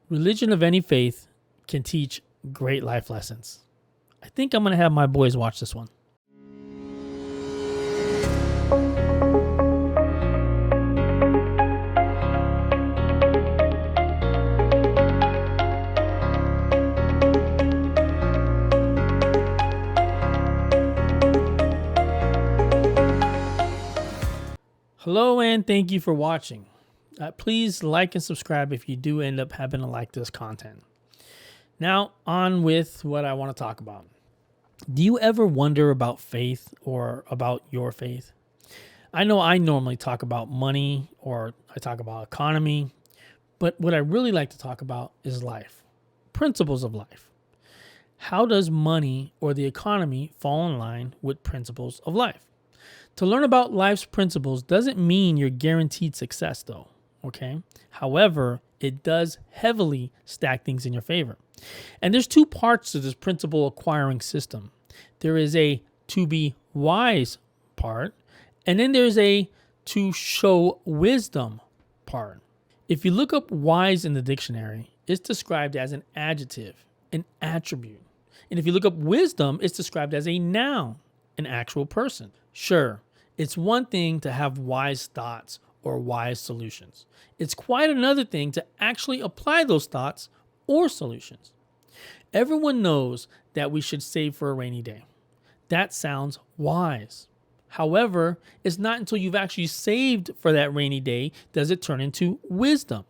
Religion of any faith can teach great life lessons. I think I'm going to have my boys watch this one. Hello and thank you for watching. Please like and subscribe if you do end up having to like this content. Now on with what I want to talk about. Do you ever wonder about faith or about your faith? I know I normally talk about money or I talk about economy, but what I really like to talk about is life, principles of life. How does money or the economy fall in line with principles of life? To learn about life's principles doesn't mean you're guaranteed success though, okay? However, it does heavily stack things in your favor. And there's two parts to this principle acquiring system. There is a to be wise part, and then there's a to show wisdom part. If you look up wise in the dictionary, it's described as an adjective, an attribute. And if you look up wisdom, it's described as a noun, an actual person. Sure, it's one thing to have wise thoughts or wise solutions. It's quite another thing to actually apply those thoughts or solutions. Everyone knows that we should save for a rainy day. That sounds wise. However, it's not until you've actually saved for that rainy day does it turn into wisdom.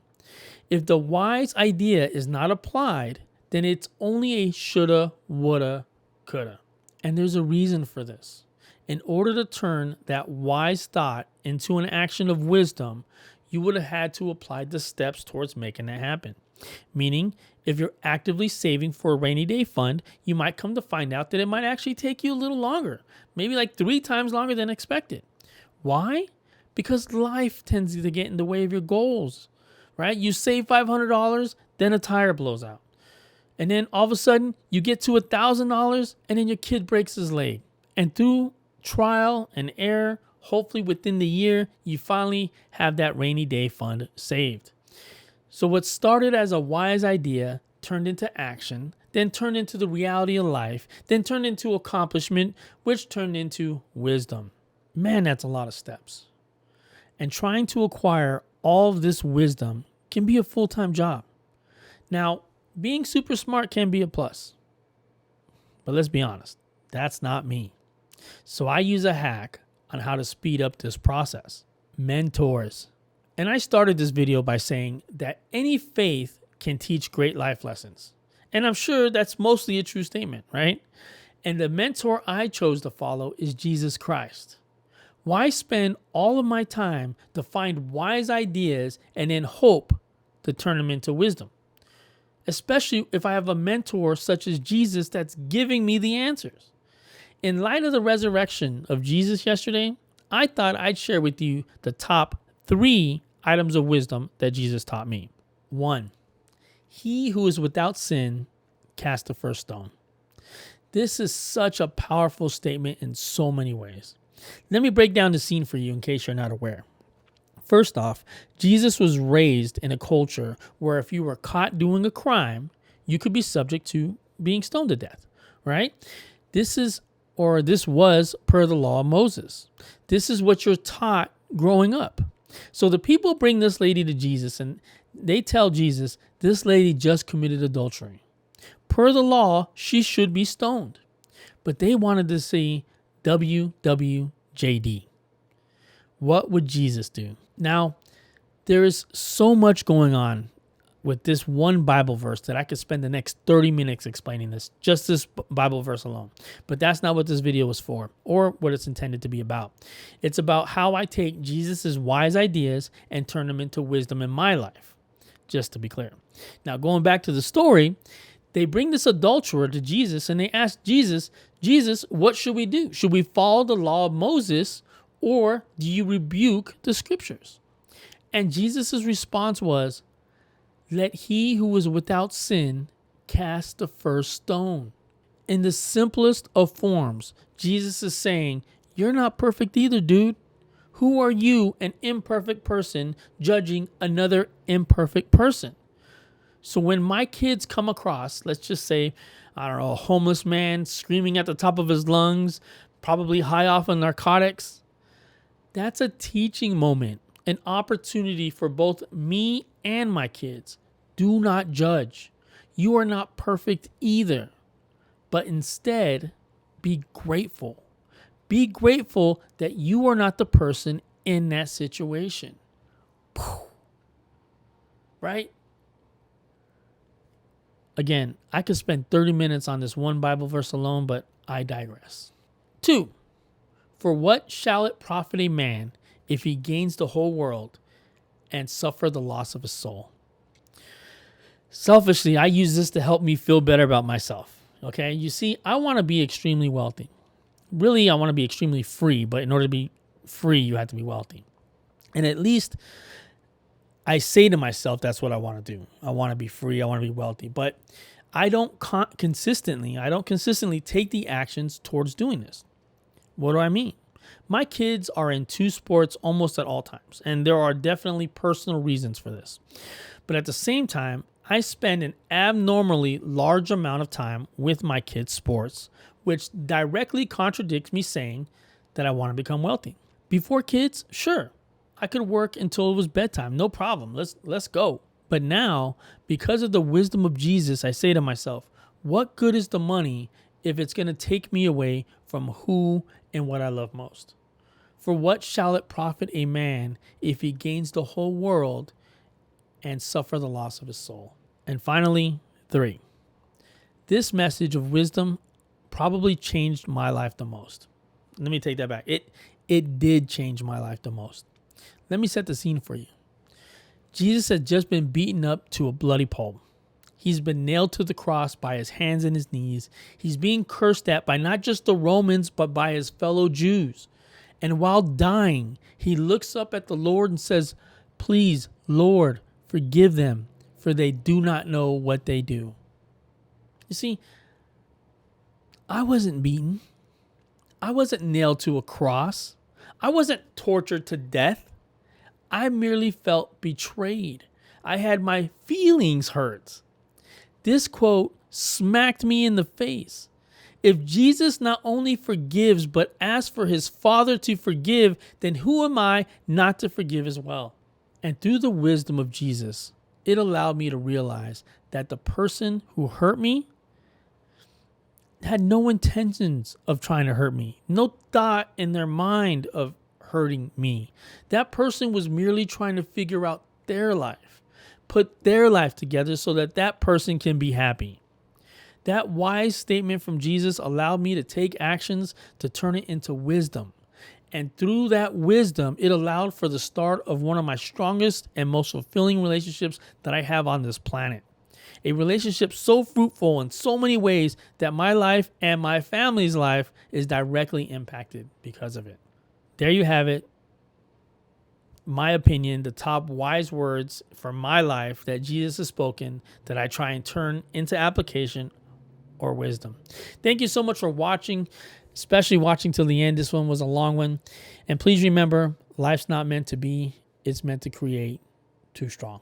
If the wise idea is not applied, then it's only a shoulda, woulda, coulda. And there's a reason for this. In order to turn that wise thought into an action of wisdom, you would have had to apply the steps towards making that happen. Meaning, if you're actively saving for a rainy day fund, you might come to find out that it might actually take you a little longer, maybe like 3 times longer than expected. Why? Because life tends to get in the way of your goals, right? You save $500, then a tire blows out. And then all of a sudden, you get to $1,000 and then your kid breaks his leg. And through trial and error, hopefully within the year, you finally have that rainy day fund saved. So what started as a wise idea turned into action, then turned into the reality of life, then turned into accomplishment, which turned into wisdom. Man, that's a lot of steps. And trying to acquire all of this wisdom can be a full-time job. Now, being super smart can be a plus. But let's be honest, that's not me. So I use a hack on how to speed up this process. Mentors. And I started this video by saying that any faith can teach great life lessons. And I'm sure that's mostly a true statement, right? And the mentor I chose to follow is Jesus Christ. Why spend all of my time to find wise ideas and then hope to turn them into wisdom? Especially if I have a mentor such as Jesus that's giving me the answers. In light of the resurrection of Jesus yesterday, I thought I'd share with you the top 3 items of wisdom that Jesus taught me. 1, he who is without sin cast the first stone. This is such a powerful statement in so many ways. Let me break down the scene for you in case you're not aware. First off, Jesus was raised in a culture where if you were caught doing a crime, you could be subject to being stoned to death, right? This was per the law of Moses. This is what you're taught growing up. So the people bring this lady to Jesus and they tell Jesus, this lady just committed adultery. Per the law, she should be stoned. But they wanted to see WWJD. What would Jesus do? Now, there is so much going on with this one Bible verse that I could spend the next 30 minutes explaining just this Bible verse alone. But that's not what this video was for or what it's intended to be about. It's about how I take Jesus's wise ideas and turn them into wisdom in my life, just to be clear. Now, going back to the story, they bring this adulterer to Jesus and they ask Jesus, what should we do? Should we follow the law of Moses or do you rebuke the scriptures? And Jesus's response was, let he who is without sin cast the first stone. In the simplest of forms, Jesus is saying, you're not perfect either, dude. Who are you, an imperfect person, judging another imperfect person? So when my kids come across, let's just say, I don't know, a homeless man screaming at the top of his lungs, probably high off of narcotics, that's a teaching moment, an opportunity for both me and my kids. Do not judge. You are not perfect either, but instead be grateful. Be grateful that you are not the person in that situation. Right? Again, I could spend 30 minutes on this one Bible verse alone, but I digress. 2, for what shall it profit a man if he gains the whole world and suffer the loss of his soul? Selfishly, I use this to help me feel better about myself. Okay, you see, I want to be extremely wealthy. Really, I want to be extremely free, but in order to be free, you have to be wealthy. And at least I say to myself, that's what I want to do. I want to be free. I want to be wealthy. But I don't consistently take the actions towards doing this. What do I mean? My kids are in 2 sports almost at all times, and there are definitely personal reasons for this. But at the same time, I spend an abnormally large amount of time with my kids' sports, which directly contradicts me saying that I want to become wealthy. Before kids, sure, I could work until it was bedtime. No problem. Let's go. But now, because of the wisdom of Jesus, I say to myself, what good is the money if it's going to take me away from who and what I love most? For what shall it profit a man if he gains the whole world and suffer the loss of his soul? And finally, 3, this message of wisdom probably changed my life the most. Let me take that back. It did change my life the most. Let me set the scene for you. Jesus had just been beaten up to a bloody pulp. He's been nailed to the cross by his hands and his knees. He's being cursed at by not just the Romans, but by his fellow Jews. And while dying, he looks up at the Lord and says, "Please, Lord, forgive them, for they do not know what they do." You see, I wasn't beaten. I wasn't nailed to a cross. I wasn't tortured to death. I merely felt betrayed. I had my feelings hurt. This quote smacked me in the face. If Jesus not only forgives, but asks for his Father to forgive, then who am I not to forgive as well? And through the wisdom of Jesus, it allowed me to realize that the person who hurt me had no intentions of trying to hurt me, no thought in their mind of hurting me. That person was merely trying to figure out their life, put their life together so that that person can be happy. That wise statement from Jesus allowed me to take actions to turn it into wisdom. And through that wisdom, it allowed for the start of one of my strongest and most fulfilling relationships that I have on this planet. A relationship so fruitful in so many ways that my life and my family's life is directly impacted because of it. There you have it. My opinion, the top wise words for my life that Jesus has spoken that I try and turn into application or wisdom. Thank you so much for watching, especially watching till the end. This one was a long one. And please remember, life's not meant to be, it's meant to create. Too strong.